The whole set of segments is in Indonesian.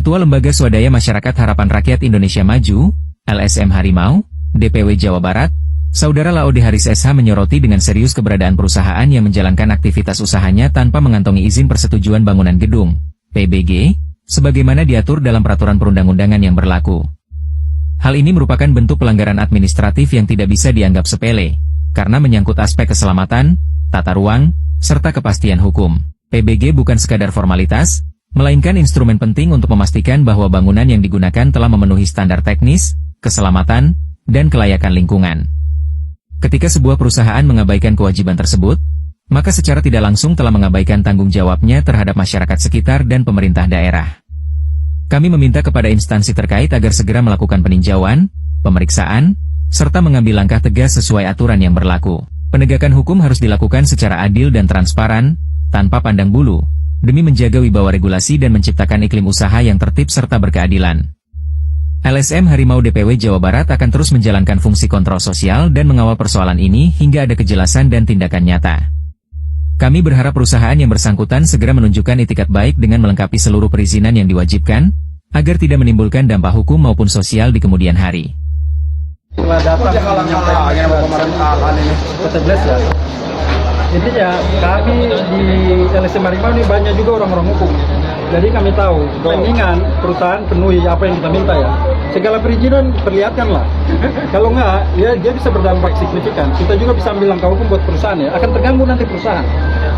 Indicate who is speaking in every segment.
Speaker 1: Ketua Lembaga Swadaya Masyarakat Harapan Rakyat Indonesia Maju, LSM Harimau, DPW Jawa Barat, Saudara Laode Haris SH menyoroti dengan serius keberadaan perusahaan yang menjalankan aktivitas usahanya tanpa mengantongi izin persetujuan bangunan gedung, PBG, sebagaimana diatur dalam peraturan perundang-undangan yang berlaku. Hal ini merupakan bentuk pelanggaran administratif yang tidak bisa dianggap sepele, karena menyangkut aspek keselamatan, tata ruang, serta kepastian hukum. PBG bukan sekadar formalitas, melainkan instrumen penting untuk memastikan bahwa bangunan yang digunakan telah memenuhi standar teknis, keselamatan, dan kelayakan lingkungan. Ketika sebuah perusahaan mengabaikan kewajiban tersebut, maka secara tidak langsung telah mengabaikan tanggung jawabnya terhadap masyarakat sekitar dan pemerintah daerah. Kami meminta kepada instansi terkait agar segera melakukan peninjauan, pemeriksaan, serta mengambil langkah tegas sesuai aturan yang berlaku. Penegakan hukum harus dilakukan secara adil dan transparan, tanpa pandang bulu, demi menjaga wibawa regulasi dan menciptakan iklim usaha yang tertib serta berkeadilan. LSM Harimau DPW Jawa Barat akan terus menjalankan fungsi kontrol sosial dan mengawal persoalan ini hingga ada kejelasan dan tindakan nyata. Kami berharap perusahaan yang bersangkutan segera menunjukkan itikat baik dengan melengkapi seluruh perizinan yang diwajibkan, agar tidak menimbulkan dampak hukum maupun sosial di kemudian hari.
Speaker 2: Setelah datang menyampaikan pemerintahan ini ke-11 ya, intinya kami di LSM Harimau ini banyak juga orang-orang hukum. Jadi kami tahu, mendingan perusahaan penuhi apa yang kita minta ya. Segala perizinan perlihatkanlah. Kalau enggak, ya dia bisa berdampak signifikan. Kita juga bisa ambil langkah hukum buat perusahaan ya. Akan terganggu nanti perusahaan.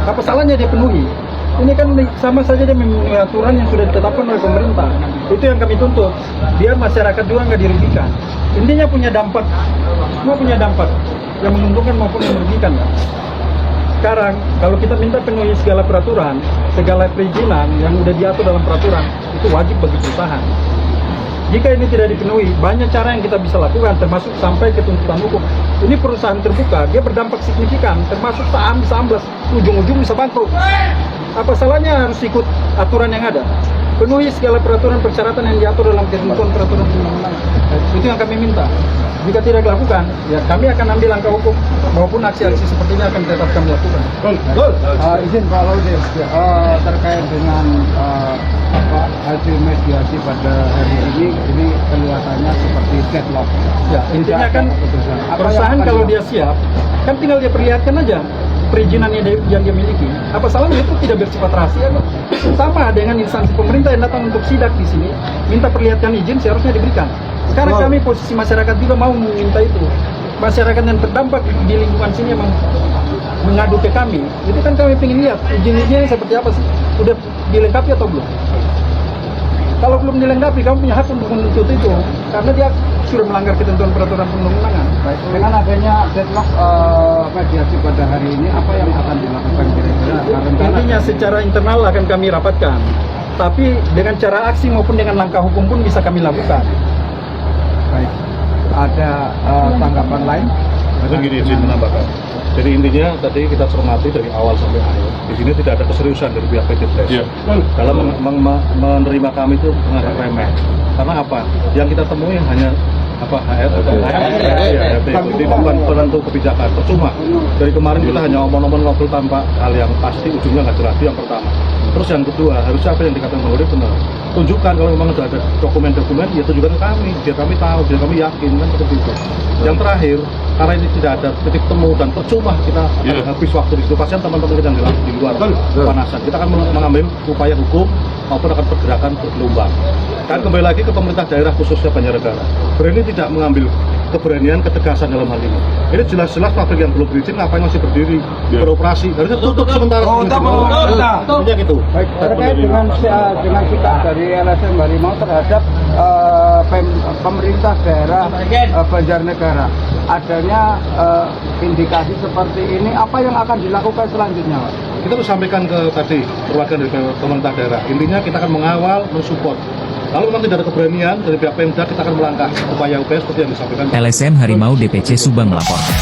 Speaker 2: Apa salahnya dia penuhi? Ini kan sama saja dia memenuhi aturan yang sudah ditetapkan oleh pemerintah. Itu yang kami tuntut. Biar masyarakat juga nggak dirugikan. Intinya punya dampak. Semua punya dampak. Yang menguntungkan maupun yang merugikan ya. Sekarang, kalau kita minta penuhi segala peraturan, segala perizinan yang sudah diatur dalam peraturan, itu wajib bagi perusahaan. Jika ini tidak dipenuhi, banyak cara yang kita bisa lakukan, termasuk sampai ke tuntutan hukum. Ini perusahaan terbuka, dia berdampak signifikan, termasuk saham bisa amblas, ujung-ujung bisa bangkrut. Apa salahnya harus ikut aturan yang ada? Penuhi segala peraturan persyaratan yang diatur dalam ketentuan peraturan perundang-undangan. Itu yang kami minta. Jika tidak dilakukan, ya kami akan ambil langkah hukum maupun aksi-aksi seperti ini akan tetap kami lakukan.
Speaker 3: Betul. Izin Pak Laude, terkait dengan hasil mediasi pada hari ini kelihatannya seperti deadlock.
Speaker 2: Ya, intinya kan perusahaan kalau dia siap, kan tinggal dia perlihatkan aja perizinan yang dia miliki. Apa salahnya itu tidak bersifat rahasia kok. Sama dengan instansi pemerintah yang datang untuk sidak di sini, minta perlihatkan izin seharusnya diberikan. Sekarang kami posisi masyarakat juga mau meminta itu. Masyarakat yang terdampak di lingkungan sini yang mengadu ke kami, itu kan kami ingin lihat izin-izinnya seperti apa sih, sudah dilengkapi atau belum. Kalau belum dilengkapi, kamu punya hak untuk menuntut itu, karena dia sudah melanggar ketentuan peraturan perundang-undangan.
Speaker 3: Baik, dengan adanya deadlock mediasi pada hari ini, apa yang akan dilakukan kira-kira?
Speaker 2: Intinya secara internal akan kami rapatkan, tapi dengan cara aksi maupun dengan langkah hukum pun bisa kami lakukan.
Speaker 3: Baik, ada tanggapan lain?
Speaker 4: Mungkin gini, izin menambahkan. Jadi intinya tadi kita cermati dari awal sampai akhir. Di sini tidak ada keseriusan dari pihak PT Fresh. Dalam menerima kami itu menganggap remeh. Karena apa? Yang kita temui hanya jadi bukan penentu kebijakan. Percuma. Dari kemarin kita hanya omong-omong ngobrol tanpa hal yang pasti, ujungnya nggak jelas. Itu yang pertama. Terus yang kedua, harusnya apa yang dikatakan Bang Laude benar. Tunjukkan kalau memang sudah ada dokumen-dokumen, ya tunjukkan ke kami, biar kami tahu, biar kami yakin, kan seperti itu. Yang terakhir, karena ini tidak ada titik temu dan percuma kita akan habis waktu di situ. Pasien teman-teman kita yang di luar panasan. Kita akan mengambil upaya hukum maupun akan pergerakan bergelombang. Dan kembali lagi ke pemerintah daerah khususnya Banjarnegara. Berani tidak mengambil keberanian, ketegasan dalam hal ini. Ini jelas-jelas pabrik yang belum berizin, ngapain masih berdiri, beroperasi. Harusnya tutup sementara. Intinya gitu.
Speaker 3: Baik, terkait dengan sikap dari LSM Harimau terhadap pemerintah daerah Banjarnegara, adanya indikasi seperti ini, apa yang akan dilakukan selanjutnya, Pak?
Speaker 4: Kita harus sampaikan ke tadi perwakilan dari pemerintah daerah. Intinya kita akan mengawal, mensupport. Kalau memang tidak ada keberanian dari pihak Pemda, kita akan melangkah upaya-upaya seperti yang disampaikan.
Speaker 1: LSM Harimau DPC Subang melaporkan.